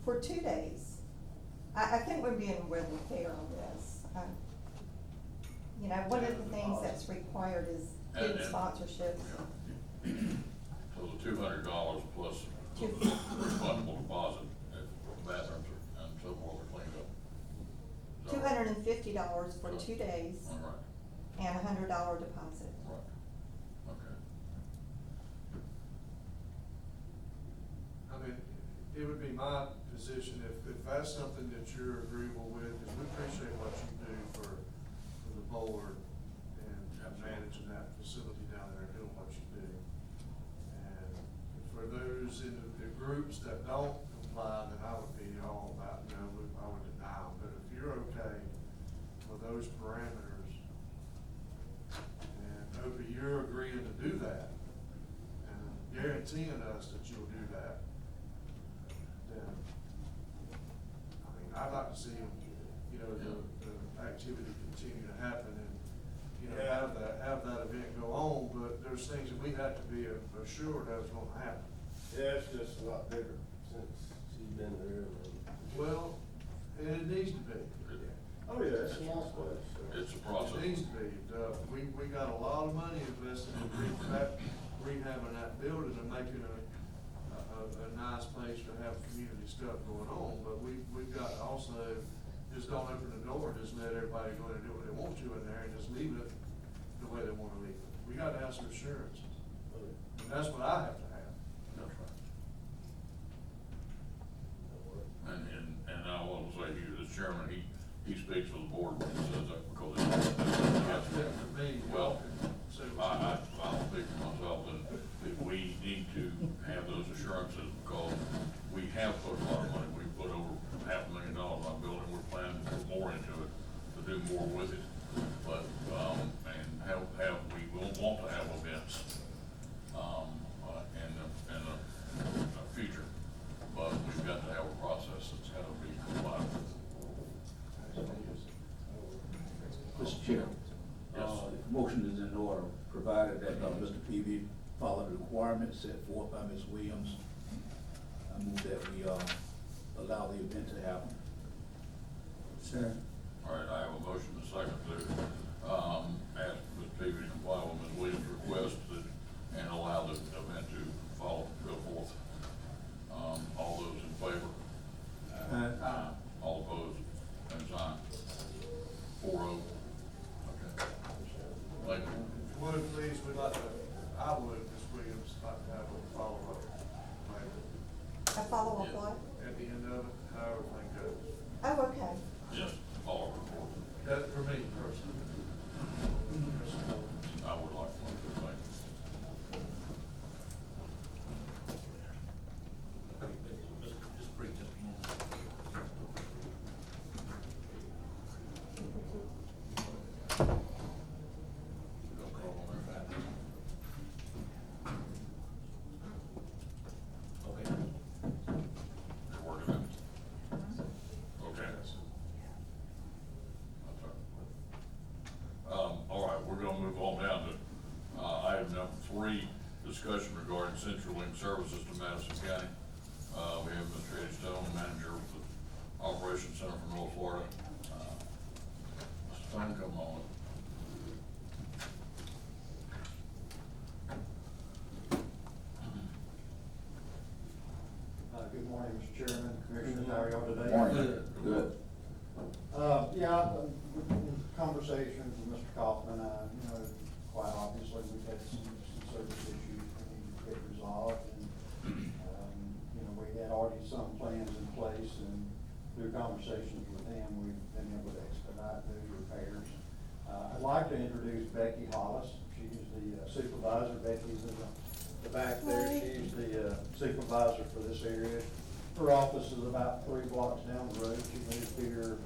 for 2 days. I think we're being really fair on this. You know, one of the things that's required is good And- sponsorships. So the $200 plus the Two- refundable deposit if bathrooms and so forth are cleaned up. Is that right? $250 for 2 days All right, and a $100 deposit. right, okay. I mean, it would be my position if that's something that you're agreeable with, because we appreciate what you do for the board and managing that facility down there, doing what you do. And for those in the groups that don't comply, then I would be all about, I would deny them. But if you're okay with those parameters, and Opie, you're agreeing to do that, and guaranteeing us that you'll do that, then, I mean, I'd like to see them, the activity continue to happen and, have that event go on, but there's things that we have to be assured of is gonna happen. Yeah, it's just a lot bigger since she's been there. Well, and it needs to be. Oh, yeah, it's a nice place. so. It's a It process. needs to be. We got a lot of money invested in rehabbing that building and making a nice place to have community stuff going on, but we've got to also just don't open the door and just let everybody go in and do what they want to in there and just leave it the way they want to leave it. We got to have some assurances, Oh, yeah. and that's what I have to have. That's right. That'll work. And I want to say, he, as chairman, he speaks for the board when he says that because it's. For me, Well, so. I'll speak for myself, and that we need to have those assurances because we have put a lot of money. We put over $500,000 on our building. We're planning to put more into it, to do more with it. But, and we will want to have events, in the future. But we've got to have a process that's got to be compliant with. Mr. Chair. Yes. If motion is in order, provided that Mr. Peavy follow the requirements set forth by Ms. Williams, I move that we allow the event to happen. Sir. All right, I have a motion and a second to, ask Ms. Peavy to comply with Ms. Williams' request and allow the event to go forth. All those in favor? Aye. All opposed? Same sign. 4-0. Okay. Thank you. Would please, I would, Ms. Williams, like to have a follow-up later. A follow-up what? At the end of it, how everything goes. Oh, okay. Yes, follow report. That, for me personally. I would like one to thank. Just break up. Roll call on that. Okay. You're working it? Okay. That's all right, we're gonna move on down to, item number 3, discussion regarding CenturyLink services to Madison County. We have Mr. Eddie Stone, manager of the Operations Center for North Florida. Mr. Stone, come on. Good morning, Mr. Chairman, Commissioners, how are y'all today? Morning. Good. In conversations with Mr. Kaufman, quite obviously, we've had some service issues we need to get resolved, and, we had already some plans in place, and through conversations with him, we've been able to expedite those repairs. I'd like to introduce Becky Hollis. She's the supervisor. Becky's in the back there. Hi. She's the supervisor for this area. Her office is about 3 blocks down the road. She moved here,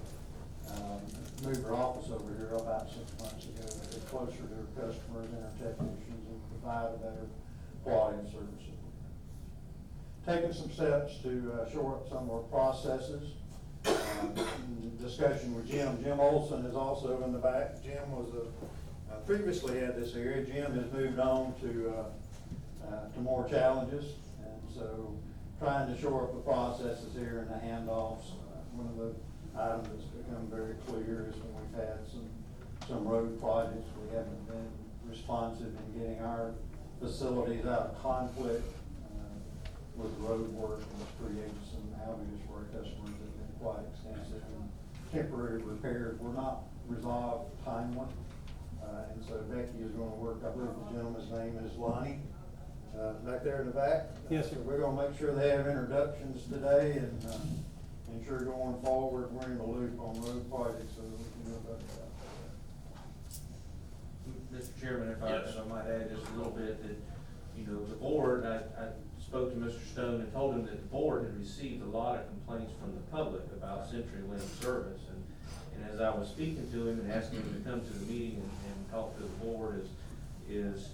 moved her office over here about 6 months ago, to get closer to her customers and her technicians and provide a better quality of service. Taking some steps to shore up some of our processes. In discussion with Jim Olson is also in the back. Jim was previously had this area. Jim has moved on to more challenges, and so trying to shore up the processes here and the handoffs. One of the items that's become very clear is when we've had some road projects, we haven't been responsive in getting our facilities out of conflict with road work, and it's created some outages for our customers that have been quite extensive. And temporary repairs were not resolved timely. And so Becky is gonna work, I believe the gentleman's name is Lonnie, back there in the back. Yes, sir. So we're gonna make sure they have introductions today and, ensure going forward, we're in the loop on road projects so that we can do a better job. Mr. Chairman, if Yes. I might add just a little bit, that, you know, the board, I spoke to Mr. Stone and told him that the board had received a lot of complaints from the public about CenturyLink service, and as I was speaking to him and asking him to come to the meeting and talk to the board, is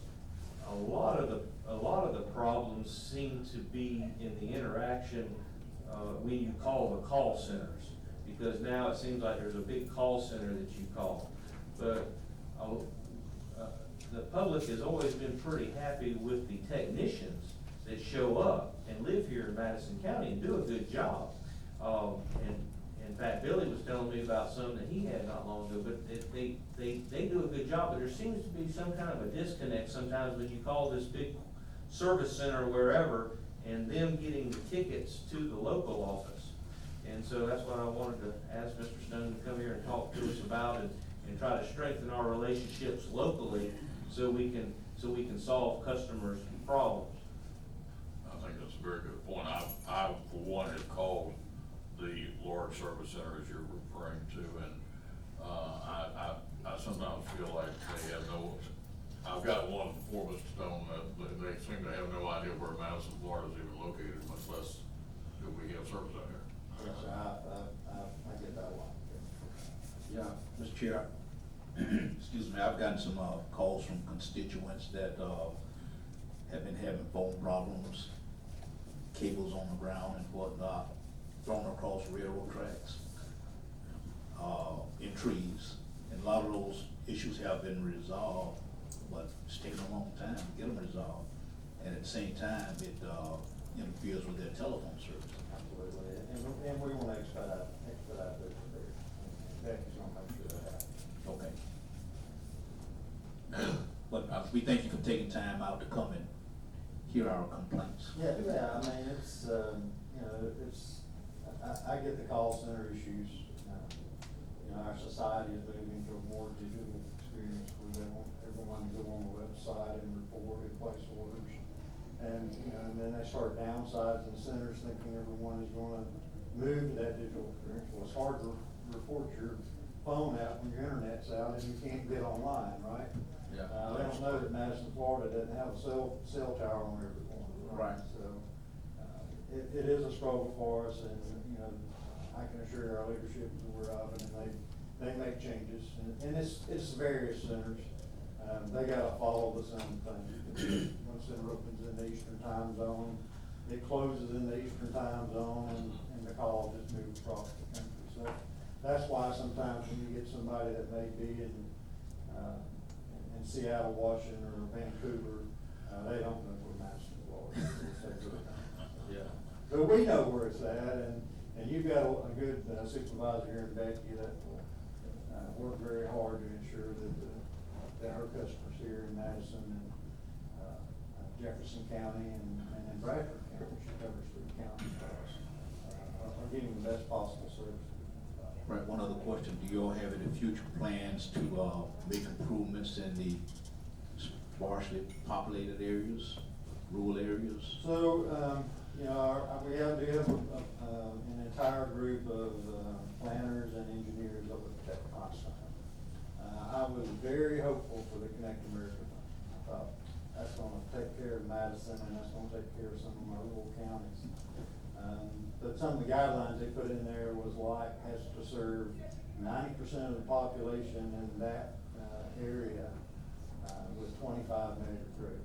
a lot of the problems seem to be in the interaction, when you call the call centers, because now it seems like there's a big call center that you call, but, the public has always been pretty happy with the technicians that show up and live here in Madison County and do a good job. And in fact, Billy was telling me about some that he had not long ago, but they do a good job, but there seems to be some kind of a disconnect sometimes when you call this big service center or wherever, and them getting the tickets to the local office. And so that's what I wanted to ask Mr. Stone to come here and talk to us about, and try to strengthen our relationships locally so we can solve customers' problems. I think that's a very good point. I, for one, have called the large service center as you're referring to, and, I sometimes feel like they have I've got one for Mr. Stone, they seem to have no idea where Madison, Florida is even located, much less do we have service out here. Yes, sir, I get that one. Yeah, Mr. Chair, excuse me, I've gotten some, calls from constituents that, have been having phone problems, cables on the ground and whatnot, thrown across railroad tracks, in trees. And a lot of those issues have been resolved, but it's taken a long time to get them resolved. And at the same time, it, interferes with their telephone service. Absolutely, and we wanna expedite this for you. Becky's gonna make sure that happens. Okay. But we thank you for taking time out to come and hear our complaints. Yeah, I mean, it's, you know, I get the call center issues. You know, our society is moving to a more digital experience where they want everyone to go on the website and report and place orders. And, you know, and then they start downsizing centers thinking everyone is gonna move to that digital experience. Well, it's hard to report your phone out when your internet's out and you can't get online, right? Yeah. They don't know that Madison, Florida doesn't have a cell tower on every corner. Right. So, it is a struggle for us, and, you know, I can assure our leadership is aware of it, and they make changes, and it's various centers. They gotta follow the same thing. One center opens in the Eastern time zone, it closes in the Eastern time zone, and the call just moves across the country. So that's why sometimes when you get somebody that may be in Seattle, Washington, or Vancouver, they don't know where Madison, Florida is. Yeah. But we know where it's at, and you've got a good supervisor here in Becky that will work very hard to ensure that our customers here in Madison and Jefferson County and in Bradford County, she covers 3 counties for us, are getting the best possible service. Right, one other question, do you all have any future plans to, make improvements in the sparsely populated areas, rural areas? So, you know, we do have an entire group of planners and engineers over at Tech Constant. I was very hopeful for the Connect America Fund. I thought that's gonna take care of Madison, and that's gonna take care of some of my rural counties. But some of the guidelines they put in there was like, has to serve 90% of the population in that area with 25 meg grid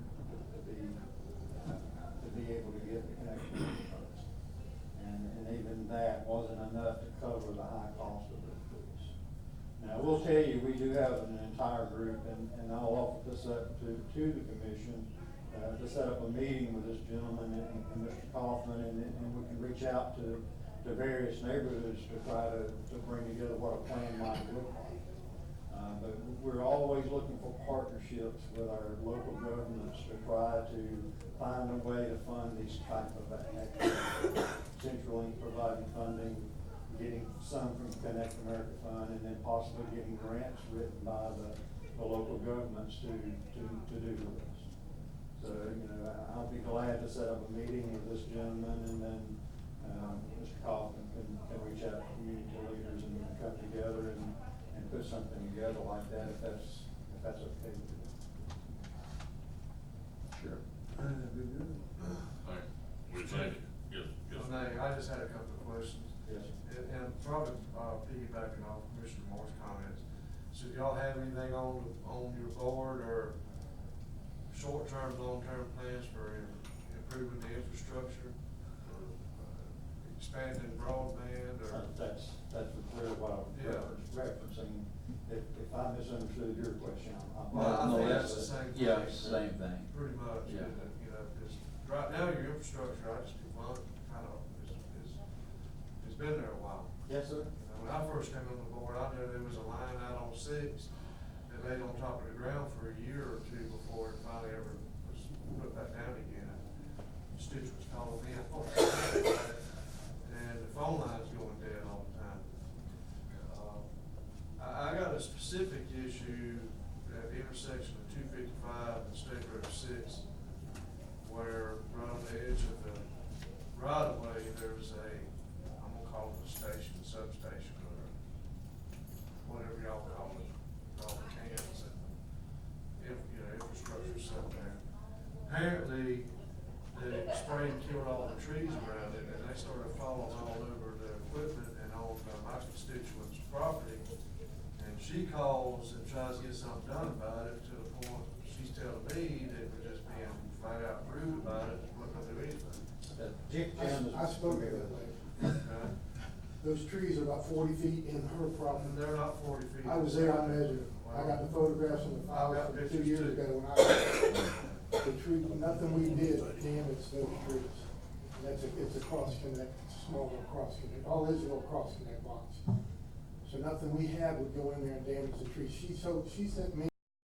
to be able to get the connection funds. And even that wasn't enough to cover the high cost of those bids. Now, we'll tell you, we do have an entire group, and I'll offer this up to the commission, to set up a meeting with this gentleman and Mr. Kaufman, and we can reach out to various neighborhoods to try to bring together what a plan might look like. But we're always looking for partnerships with our local governments to try to find a way to fund these type of activities. CenturyLink providing funding, getting some from Connect America Fund, and then possibly getting grants written by the local governments to do this. So, you know, I'll be glad to set up a meeting with this gentleman, and then, Mr. Kaufman can reach out to community leaders and come together and put something together like that, if that's okay with you. Sure. That'd be good. All right, we think, yes, yes. Nay, I just had a couple of questions. Yes. And probably, piggybacking off Commissioner Moore's comments, so do y'all have anything on your board or short-term, long-term plans for improving the infrastructure? Or expanding broadband or? That's clear what I'm Yeah. referencing. If I misunderstood your question, I'm. Well, I No, think that's- that's the same thing. Yeah, it's the same thing. Pretty much, Yeah. you know, because right now your infrastructure, I just, kind of, it's been there a while. Yes, sir. You know, when I first came on the board, I knew there was a line out on 6 that laid on top of the ground for a year or two before it finally ever was put back down again. Constituents called me, and the phone line's going dead all the time. I got a specific issue at the intersection of 255 and State Road 6, where right on the edge of the right of way, there's I'm gonna call it a station, substation, or whatever y'all call it, all the cans and, infrastructure stuff there. Apparently, they sprayed and killed all the trees around it, and they started falling all over the equipment and on my constituent's property. And she calls and tries to get something done about it, to the point she's telling me that we're just being flat out rude about it, and wouldn't do anything. I spoke to that lady. Okay? Those trees are about 40 feet in her And property. they're not 40 feet. I was there, I measured them. I got the photographs and the I've files got from 2 pictures years too. ago when I was, the tree, nothing we did damaged those trees. And it's a cross connect, it's a small little cross connect, all is a little cross connect box. So nothing we had would go in there and damage the tree. She sent me